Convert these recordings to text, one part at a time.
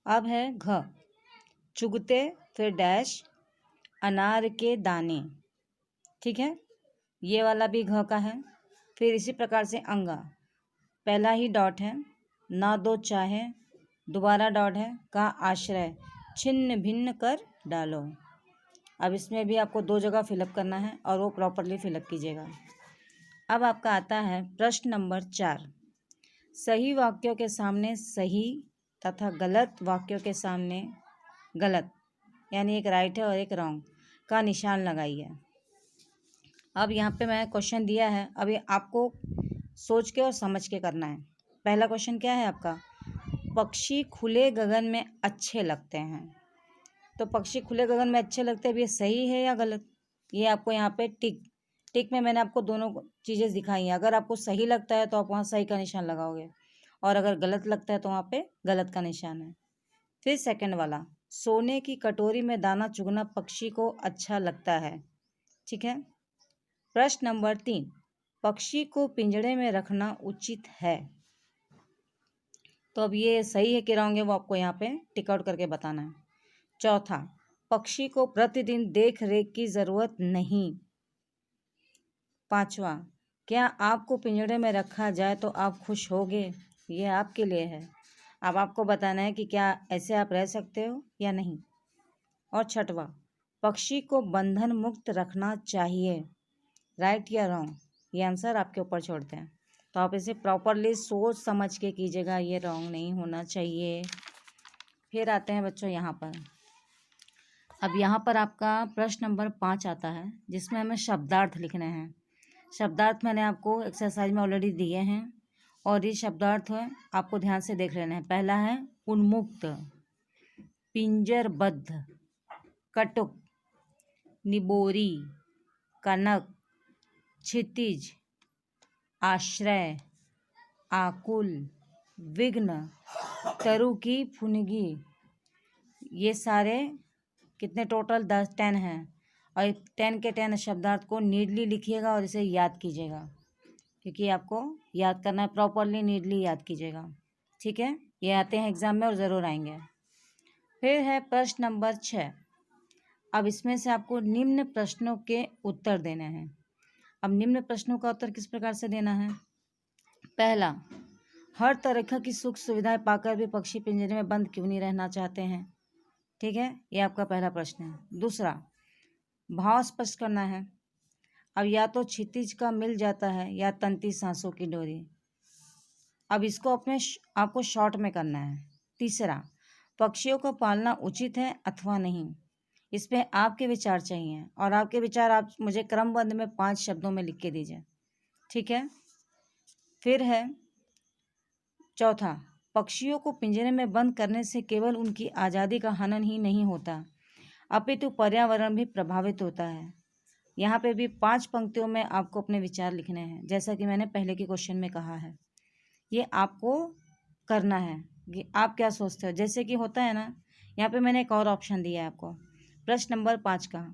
अब है घ, चुगते फिर डैश अनार के दाने, ठीक है, ये वाला भी घ का है। फिर इसी प्रकार से अंगा, पहला ही डॉट है, ना दो चाहे, दोबारा डॉट है, का आश्रय छिन्न भिन्न कर डालो। अब इसमें भी आपको 2 जगह फिलअप करना है और वो प्रॉपरली फिलअप कीजिएगा। अब आपका आता है प्रश्न नंबर 4। सही वाक्यों के सामने सही तथा गलत वाक्यों के सामने गलत, यानी एक राइट है और एक रॉन्ग का निशान लगाइए। अब यहाँ पे मैं क्वेश्चन दिया है, अभी आपको सोच के और समझ के करना है। पहला क्वेश्चन क्या है आपका, पक्षी खुले गगन में अच्छे लगते हैं। तो पक्षी खुले गगन में अच्छे लगते हैं, अब ये सही है या गलत, ये आपको यहाँ पे टिक में मैंने आपको दोनों चीज़ें दिखाई हैं। अगर आपको सही लगता है तो आप वहाँ सही का निशान लगाओगे, और अगर गलत लगता है तो वहाँ पे गलत का निशान है। फिर सेकंड वाला, सोने की कटोरी में दाना चुगना पक्षी को अच्छा लगता है, ठीक है। प्रश्न नंबर 3, पक्षी को पिंजड़े में रखना उचित है। तो अब ये सही है कि रॉन्ग है वो आपको यहाँ पे टिक आउट करके बताना है। चौथा, पक्षी को प्रतिदिन देख रेख की जरूरत नहीं। पांचवा, क्या आपको पिंजड़े में रखा जाए तो आप खुश होगे, ये आपके लिए है। अब आपको बताना है कि क्या ऐसे आप रह सकते हो या नहीं। और छठवा, पक्षी को बंधन मुक्त रखना चाहिए, राइट या रॉन्ग, ये आंसर आपके ऊपर छोड़ते हैं। तो आप इसे प्रॉपरली सोच समझ के कीजिएगा, ये रॉन्ग नहीं होना चाहिए। फिर आते हैं बच्चों यहाँ पर, अब यहाँ पर आपका प्रश्न नंबर 5 आता है, जिसमें हमें शब्दार्थ लिखने हैं। शब्दार्थ मैंने आपको एक्सरसाइज में ऑलरेडी दिए हैं, और ये शब्दार्थ है आपको ध्यान से देख लेना है। पहला है उन्मुक्त, पिंजरबद्ध, कटुक, निबोरी, कनक, क्षितिज, आश्रय, आकुल, विघ्न, तरु की फुनगी। ये सारे कितने टोटल 10 हैं, और 10 के 10 शब्दार्थ को नीडली लिखिएगा और इसे याद कीजिएगा, क्योंकि आपको याद करना है प्रॉपरली, नीडली याद कीजिएगा, ठीक है। ये आते हैं एग्जाम में और ज़रूर आएंगे। फिर है प्रश्न नंबर 6। अब इसमें से आपको निम्न प्रश्नों के उत्तर देने हैं। अब निम्न प्रश्नों का उत्तर किस प्रकार से देना है। पहला, हर तरह की सुख सुविधाएं पाकर भी पक्षी पिंजरे में बंद क्यों नहीं रहना चाहते हैं, ठीक है, ये आपका पहला प्रश्न है। दूसरा, भाव स्पष्ट करना है। अब या तो क्षितिज का मिल जाता है या तंती सांसों की डोरी। अब इसको आपको शॉर्ट में करना है। तीसरा, पक्षियों को पालना उचित है अथवा नहीं, इस पे आपके विचार चाहिए, और आपके विचार आप मुझे क्रमबद्ध में 5 शब्दों में लिख के दीजिए, ठीक है। फिर है चौथा, पक्षियों को पिंजरे में बंद करने से केवल उनकी आज़ादी का हनन ही नहीं होता, अपितु पर्यावरण भी प्रभावित होता है। यहाँ पे भी 5 पंक्तियों में आपको अपने विचार लिखने हैं, जैसा कि मैंने पहले के क्वेश्चन में कहा है। ये आपको करना है कि आप क्या सोचते हो। जैसे कि होता है ना, यहाँ पे मैंने एक और ऑप्शन दिया है आपको, प्रश्न नंबर 5 का,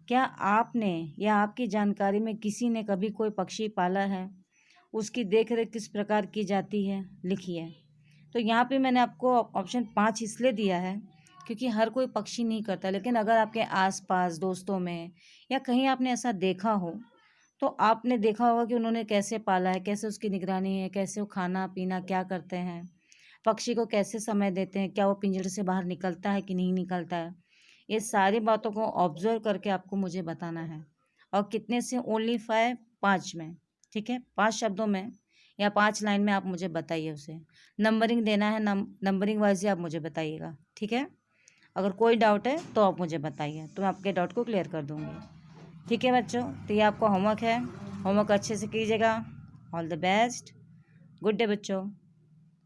क्या आपने या आपकी जानकारी में किसी ने कभी कोई पक्षी पाला है, उसकी देखरेख किस प्रकार की जाती है, लिखिए। तो यहाँ पे मैंने आपको ऑप्शन 5 इसलिए दिया है क्योंकि हर कोई पक्षी नहीं करता, लेकिन अगर आपके आसपास दोस्तों में या कहीं आपने ऐसा देखा हो, तो आपने देखा होगा कि उन्होंने कैसे पाला है, कैसे उसकी निगरानी है, कैसे वो खाना पीना क्या करते हैं, पक्षी को कैसे समय देते हैं, क्या वो पिंजरे से बाहर निकलता है कि नहीं निकलता है। ये सारी बातों को ऑब्जर्व करके आपको मुझे बताना है, और कितने से, ओनली 5 में, ठीक है, 5 शब्दों में या 5 लाइन में आप मुझे बताइए। उसे नंबरिंग देना है, नंबरिंग वाइज ही आप मुझे बताइएगा, ठीक है। अगर कोई डाउट है तो आप मुझे बताइए, तो मैं आपके डाउट को क्लियर कर दूँगी, ठीक है बच्चों। तो ये आपका होमवर्क है, होमवर्क अच्छे से कीजिएगा। All the best, good day बच्चों।